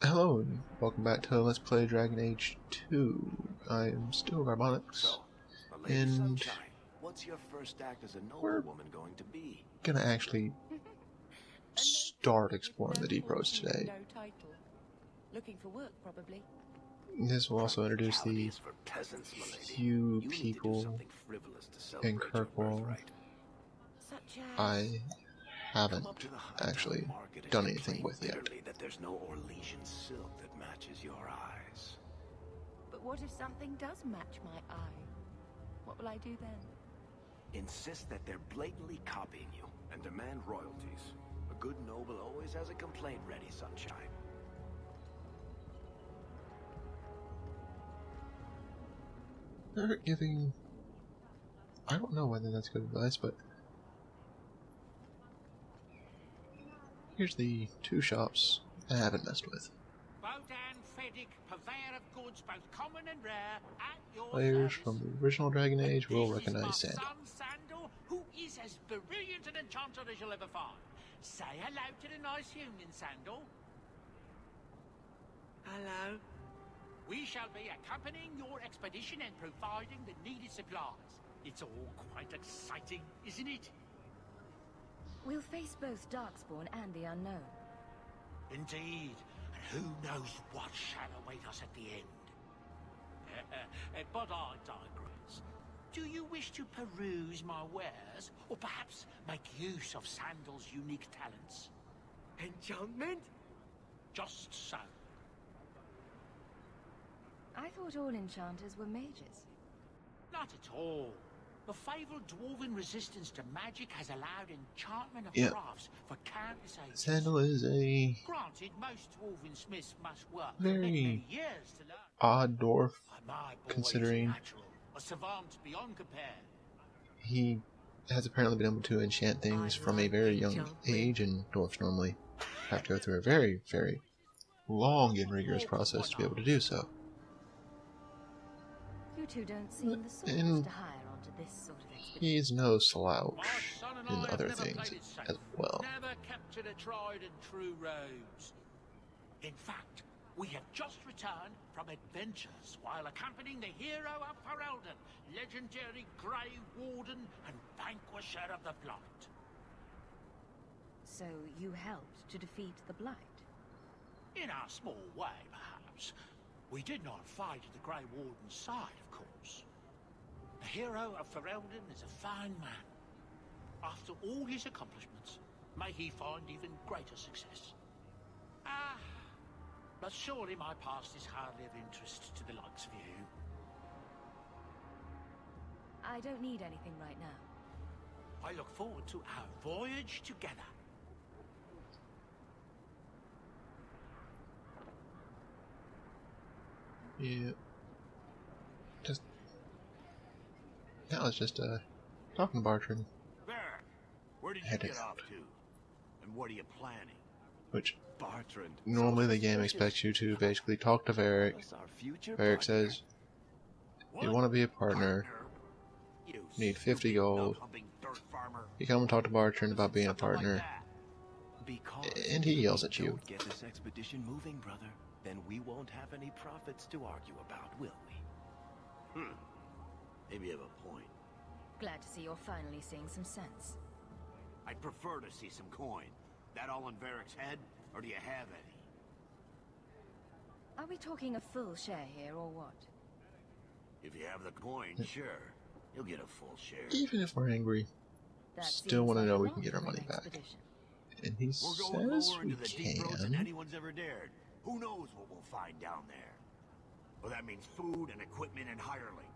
Hello and welcome back to Let's Play Dragon Age 2. I am still Garbonix, So, the Lady and Sunshine, what's your first act as a we're noblewoman going to be? gonna actually start exploring the Deep Roads today. No title. Looking for work, probably. This will also introduce Practicality the is for peasants, my lady. few You need to do people something frivolous to in celebrate your Kirkwall birthright. Such as... I Come haven't up to the Hightown actually market and done anything complain with yet. bitterly that there's no Orlesian silk that matches your eyes. But what if something does match my eye? What will I do then? Insist that they're blatantly copying you and demand royalties. A good noble always has a complaint ready, Sunshine. They're giving... I don't know whether that's good advice, but here's the two shops I haven't messed with. Bodan Feddick, purveyor of goods both common and rare, at your Players service. from the original Dragon Age will This recognize is my Sandal. son Sandal, who is as brilliant an enchanter as you'll ever find. Say hello to the nice union, Sandal. Hello? We shall be accompanying your expedition and providing the needed supplies. It's all quite exciting, isn't it? We'll face both Darkspawn and the Unknown. Indeed, and who knows what shall await us at the end. But I digress. Do you wish to peruse my wares, or perhaps make use of Sandal's unique talents? Enchantment? Just so. I thought all enchanters were mages. Not at all. The fabled dwarven resistance to magic has allowed enchantment of Yep. crafts for countless ages. Sandal is a Granted, most dwarven smiths must work for Very many years to learn. odd dwarf, My boy is considering natural, a savant beyond compare. he has apparently been able to enchant things from a very young age, and dwarfs normally have to go through a very, very long and rigorous process to be able to do so. You two don't seem the sort And to hire onto this sort of expedition. he's no slouch My son and in I have other never things played it safe. as well. Never captured a tried and true rose. In fact, we have just returned from adventures while accompanying the hero of Ferelden, legendary Grey Warden and vanquisher of the Blight. So you helped to defeat the Blight? In our small way, perhaps. We did not fight at the Grey Warden's side, of course. The hero of Ferelden is a fine man. After all his accomplishments, may he find even greater success. But surely my past is hardly of interest to the likes of you. I don't need anything right now. I look forward to our voyage together. Yeah. Just that was just talking to Bartrand, Varric, where did you Headed get out. off to? And what are you planning? which Bartrand. normally the game suspicious. expects you to basically talk to Varric. What's our future Varric partner? says, What? "You want to be a partner? You Need 50 stupid gold. nut-humping dirt farmer. You come and talk to Bartrand about being a Something like partner." that. Because And he yells if at we you. don't get this expedition moving, brother, then we won't have any profits to argue about, will we? Maybe you have a point. Glad to see you're finally seeing some sense. I'd prefer to see some coin. That all in Varric's head, or do you have any? Are we talking a full share here, or what? If you have the coin, sure. You'll get a full share. Even if we're angry, That Still seems wanna like know a we lot can get our for an money back. expedition. and he We're going says lower we into the deep roads than can. anyone's ever dared. Who knows what we'll find down there? Well, that means food and equipment and hirelings.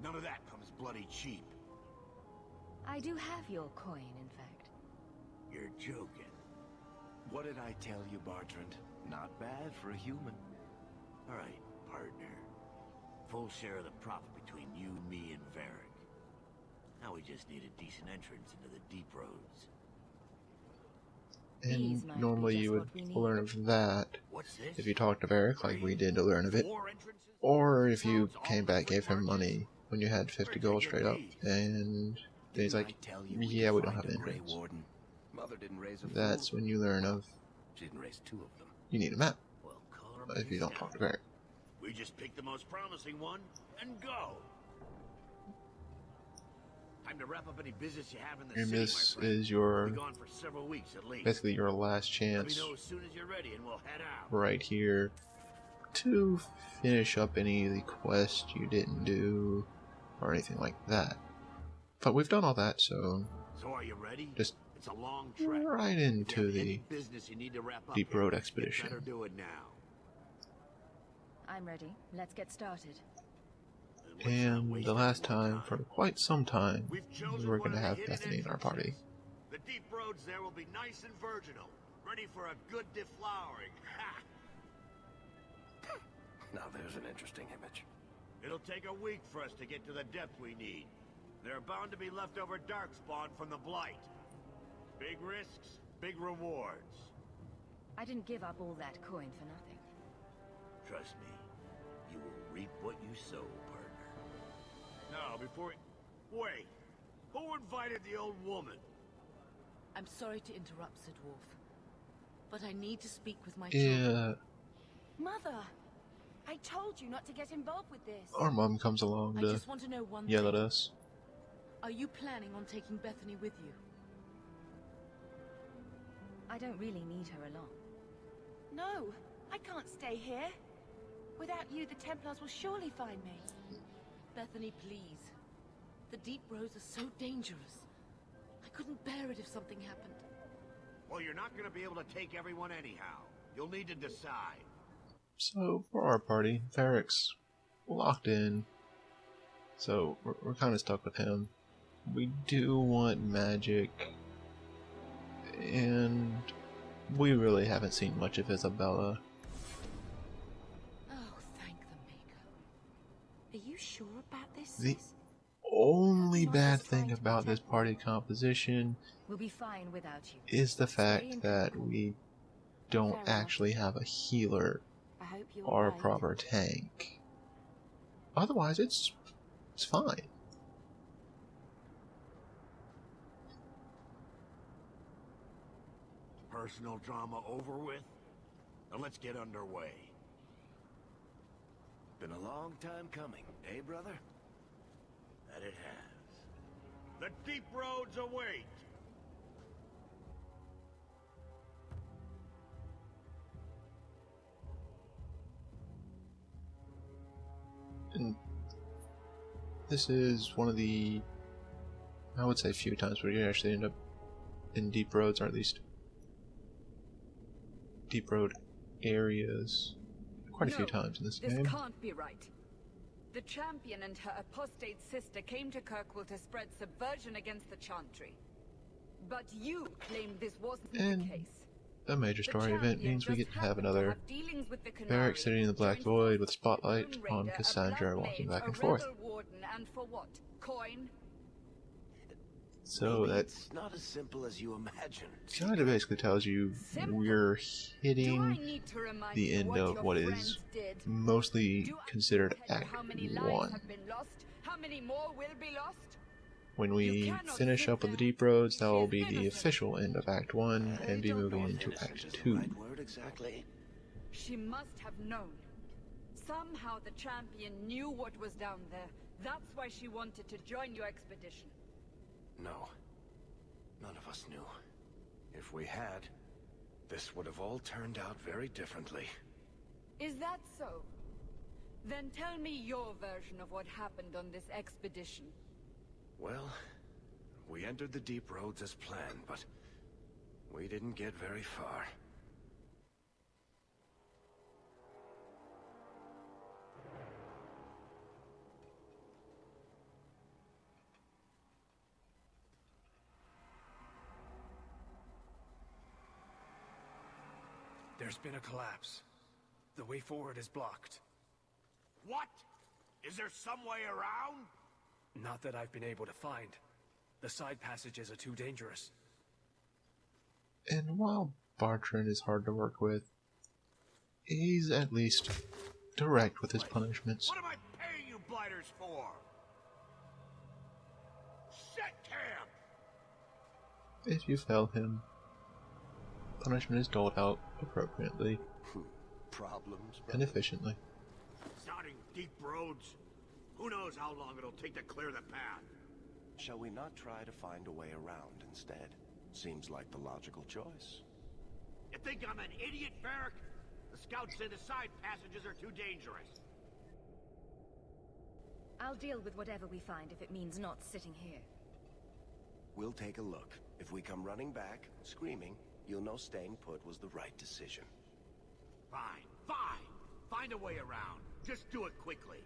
None of that comes bloody cheap. I do have your coin, in fact. You're joking. What did I tell you, Bartrand? Not bad for a human. All right, partner. Full share of the profit between you, me, and Varric. Now we just need a decent entrance into the deep roads. These And might be normally just you what we would need. learn of that What's this? if you talk to Varric like we did to learn of it, 4 entrances? or if you Roads, all came back, three gave him marches? money when you had 50 gold straight up, and then he's Didn't like, I tell you "Yeah, could we don't find have a Grey entrance." Warden. Mother didn't raise a fool. That's when you learn of She didn't raise two of them. you need a map. Well, if you don't talk to Varric. We just pick the most promising one and go. Time to wrap up any business you have in the And city, this my friend. is your, We'll be gone for several weeks at least. basically your last Let me chance know as soon as you're ready and we'll head out. right here to finish up any of the quests you didn't do or anything like that. But we've done all that, so So are you ready? just It's a long trek. right If into you have the any business you need to wrap up Deep here, Road you Expedition. better do it now. I'm ready. Let's get started. Let's not And waste the any last more time, for quite some time, We've we chosen were one going to of the have hidden Bethany in our party. entrances. The deep roads there will be nice and virginal, ready for a good deflowering. Ha! Now there's an interesting image. It'll take a week for us to get to the depth we need. There are bound to be leftover darkspawn from the Blight. Big risks, big rewards. I didn't give up all that coin for nothing. Trust me, you will reap what you sow, partner. Now, before... Wait! Who invited the old woman? I'm sorry to interrupt, Sir Dwarf, but I need to speak with my children. Yeah, Mother! I told you not to get involved with this. our mom comes along I to just want to know one yell thing. at us. Are you planning on taking Bethany with you? I don't really need her along. No, I can't stay here. Without you, the Templars will surely find me. Bethany, please. The deep roads are so dangerous. I couldn't bear it if something happened. Well, you're not going to be able to take everyone anyhow. You'll need to decide. So, for our party, Varric's locked in, so we're kind of stuck with him. We do want magic, and we really haven't seen much of Isabella. Oh, thank the Maker. Are you sure about this? The sis? only bad thing about this party composition We'll be fine without you. is the Stay fact in that control. we don't Fair enough. actually have a healer I hope you're or a right. proper tank. Otherwise, it's fine. Personal drama over with? Now let's get underway. Been a long time coming, eh, brother? That it has. The deep roads await! And this is one of the, I would say, few times where you actually end up in deep roads, or at least deep road areas, quite a few times in this This game. can't be right. The champion and her apostate sister came to Kirkwall to spread subversion against the Chantry. But you claimed this wasn't And the case. a major The story event champion means we just get to have happened another have dealings with the Varric Canary, sitting in the Black joined Void forces with a spotlight Moon on Raider, a Cassandra Blood walking Mage, back and a forth. rebel warden, and for what? Coin? So Maybe that's it's not as simple as you imagine. kind of basically tells you Simple? we're Do I hitting need to remind the you end what of your what is friends did? mostly Do I considered tell you Act how many lives 1. have been lost? How many more will be lost? When You we cannot finish sit up with the there. Deep Roads, that will She's be the innocent. official end of Act 1 I and be don't know moving if into innocent Act is the 2. right word exactly. She must have known. Somehow the champion knew what was down there. That's why she wanted to join your expedition. No. None of us knew. If we had, this would have all turned out very differently. Is that so? Then tell me your version of what happened on this expedition. Well, we entered the Deep Roads as planned, but we didn't get very far. There's been a collapse. The way forward is blocked. What? Is there some way around? Not that I've been able to find. The side passages are too dangerous. And while Bartrand is hard to work with, he's at least direct with his punishments. What am I paying you blighters for? Set camp! If you fail him, punishment is doled out appropriately. problems, brother? and efficiently. Starting deep roads? Who knows how long it'll take to clear the path? Shall we not try to find a way around instead? Seems like the logical choice. You think I'm an idiot, Varric? The scouts say the side passages are too dangerous. I'll deal with whatever we find if it means not sitting here. We'll take a look. If we come running back, screaming, you'll know staying put was the right decision. Fine, fine. Find a way around. Just do it quickly.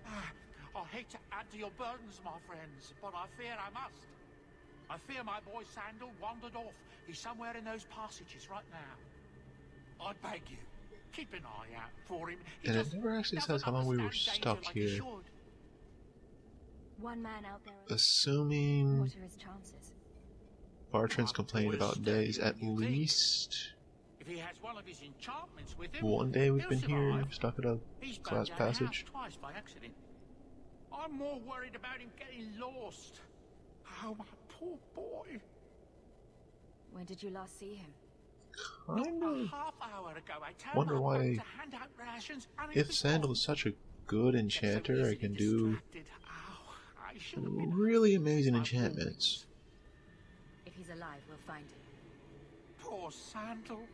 I hate to add to your burdens, my friends, but I fear I must. I fear my boy Sandal wandered off. He's somewhere in those passages right now. I beg you, keep an eye out for him. And it never actually says how long we were stuck here. One man out there. Assuming What are his chances? Bartrand's complained about days, at least If he has one of his enchantments with him, one day we've he'll been here survive. stuck at a He's glass burned down the house passage. twice by accident. I'm more worried about him getting lost. Oh, my poor boy. When did you last see him? Kind A of half hour ago, I turned wonder up why, to hand out rations, and if he was Sandal gone. is such a good enchanter, So I can do distracted. Oh, I should have been really amazing my enchantments. If he's alive, we'll find him. Poor Sandal.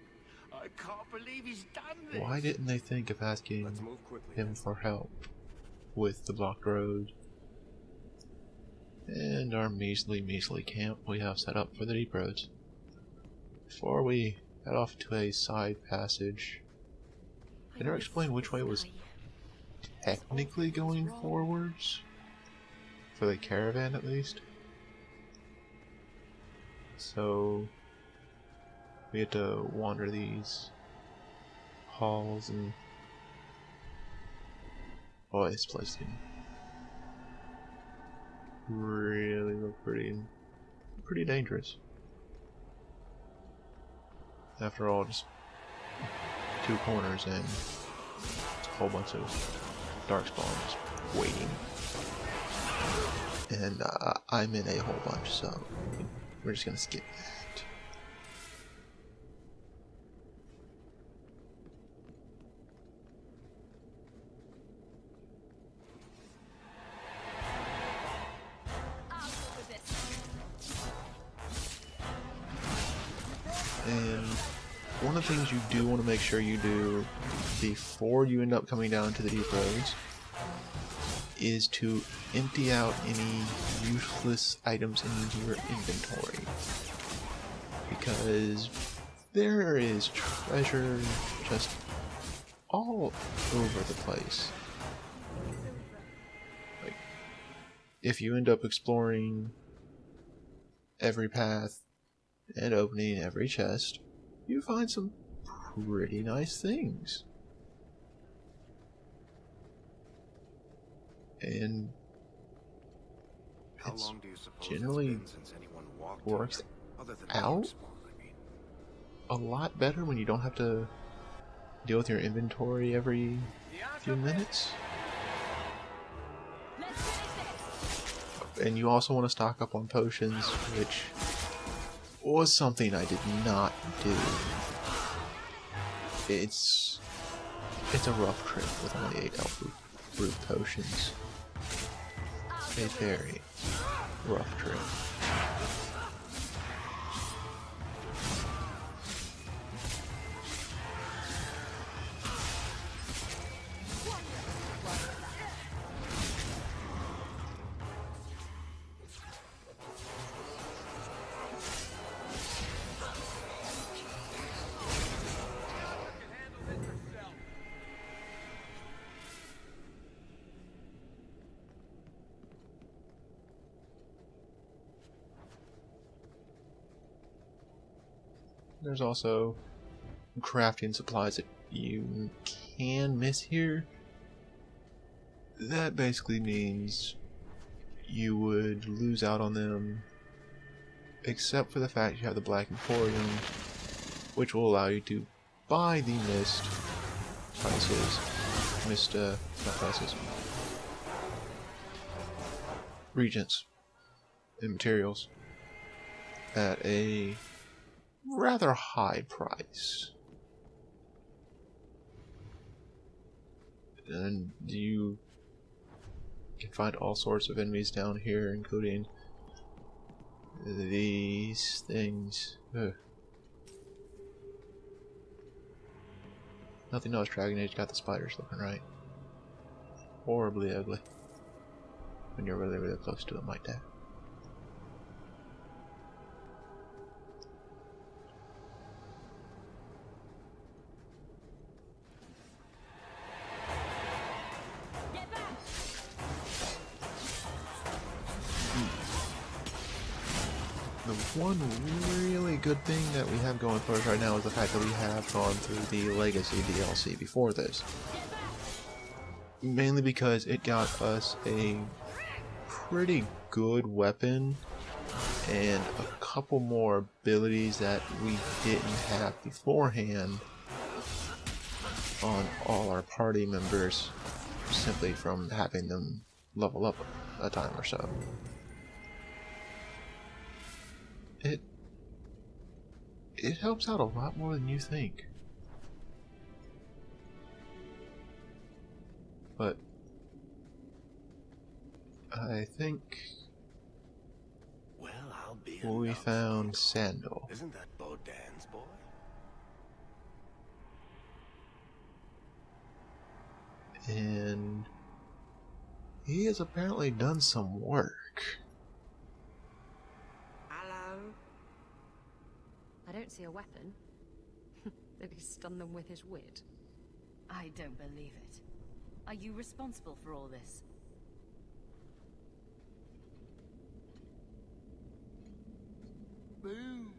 I can't believe he's done this. Why didn't they think of asking Let's move quickly. him for help with the blocked road and our measly camp we have set up for the deep roads? Before we head off to a side passage, they never explained which way was technically going forwards, for the caravan at least. So we had to wander these halls and boy, this place can really look pretty dangerous. After all, just two corners and it's a whole bunch of dark spawn just waiting. And I'm in a whole bunch, so we're just gonna skip that. And one of the things you do want to make sure you do before you end up coming down to the deep roads is to empty out any useless items in your inventory, because there is treasure just all over the place. Like, if you end up exploring every path and opening every chest, you find some pretty nice things. And How it's long do you suppose generally it's been since anyone walked works here? Other than out Darkspawn, I mean. a lot better when you don't have to deal with your inventory every few minutes. And you also want to stock up on potions, which was something I did not do. It's a rough trip with only 8 health root potions. A very rough trip. There's also crafting supplies that you can miss here. That basically means you would lose out on them, except for the fact you have the Black Emporium, which will allow you to buy the mist regents and materials at a rather high price. And you can find all sorts of enemies down here, including these things. Ugh. Nothing else. Dragon Age got the spiders looking right. Horribly ugly. When you're really, really close to them like that. The one really good thing that we have going for us right now is the fact that we have gone through the Legacy DLC before this. Mainly because it got us a pretty good weapon and a couple more abilities that we didn't have beforehand on all our party members, simply from having them level up a time or so. It helps out a lot more than you think. But I think Well, I'll be we found Sandal. Isn't that Bodan's boy? And he has apparently done some work. Hello? I don't see a weapon. Did he stun them with his wit? I don't believe it. Are you responsible for all this? Boom.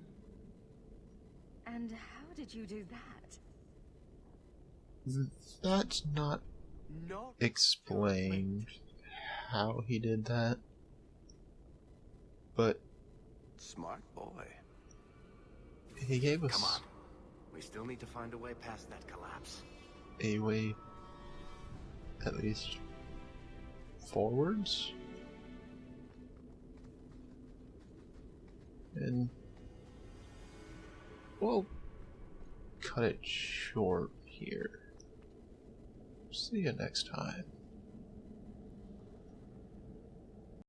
And how did you do that? That's not Not explained how he did that, but Smart boy. he gave us Come on. We still need to find a way past that collapse. a way, at least forwards, and we'll cut it short here. See you next time.